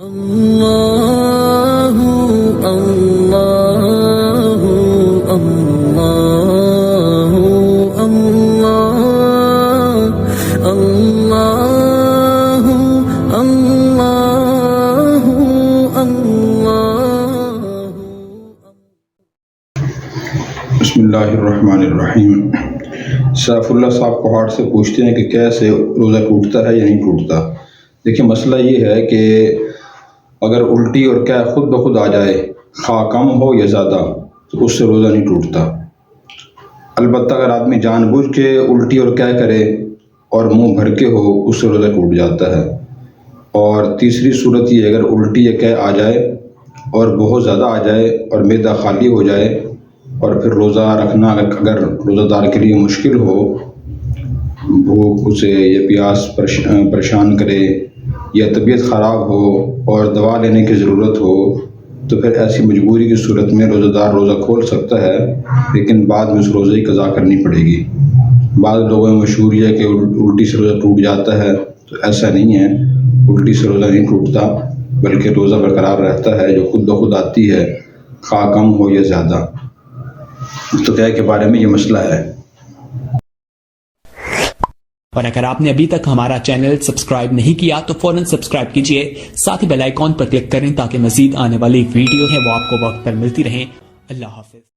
اللہ اللہ اللہ اللہ اللہ اللہ اللہ۔ بسم اللہ الرحمن الرحیم۔ سیف اللہ صاحب پہاڑ سے پوچھتے ہیں کہ کیسے روزہ ٹوٹتا ہے یا نہیں ٹوٹتا۔ دیکھیں مسئلہ یہ ہے کہ اگر الٹی اور قے خود بخود آ جائے، خواہ کم ہو یا زیادہ، تو اس سے روزہ نہیں ٹوٹتا۔ البتہ اگر آدمی جان بوجھ کے الٹی اور قے کرے اور منہ بھر کے ہو، اس سے روزہ ٹوٹ جاتا ہے۔ اور تیسری صورت یہ اگر الٹی یا قے آ جائے اور بہت زیادہ آ جائے اور معدہ خالی ہو جائے اور پھر روزہ رکھنا اگر روزہ دار کے لیے مشکل ہو، بھوک اسے یا پیاس پریشان کرے یا طبیعت خراب ہو اور دوا لینے کی ضرورت ہو، تو پھر ایسی مجبوری کی صورت میں روزہ دار روزہ کھول سکتا ہے، لیکن بعد میں اس روزے کی قضا کرنی پڑے گی۔ بعض لوگوں میں مشہور یہ ہے کہ الٹی سے روزہ ٹوٹ جاتا ہے، تو ایسا نہیں ہے، الٹی سے روزہ نہیں ٹوٹتا، بلکہ روزہ برقرار رہتا ہے جو خود بخود آتی ہے، خواہ کم ہو یا زیادہ۔ تو قے کے بارے میں یہ مسئلہ ہے۔ اور اگر آپ نے ابھی تک ہمارا چینل سبسکرائب نہیں کیا تو فوراً سبسکرائب کیجئے، ساتھ ہی بیل آئیکن پر کلک کریں تاکہ مزید آنے والی ویڈیو ہیں وہ آپ کو وقت پر ملتی رہیں۔ اللہ حافظ۔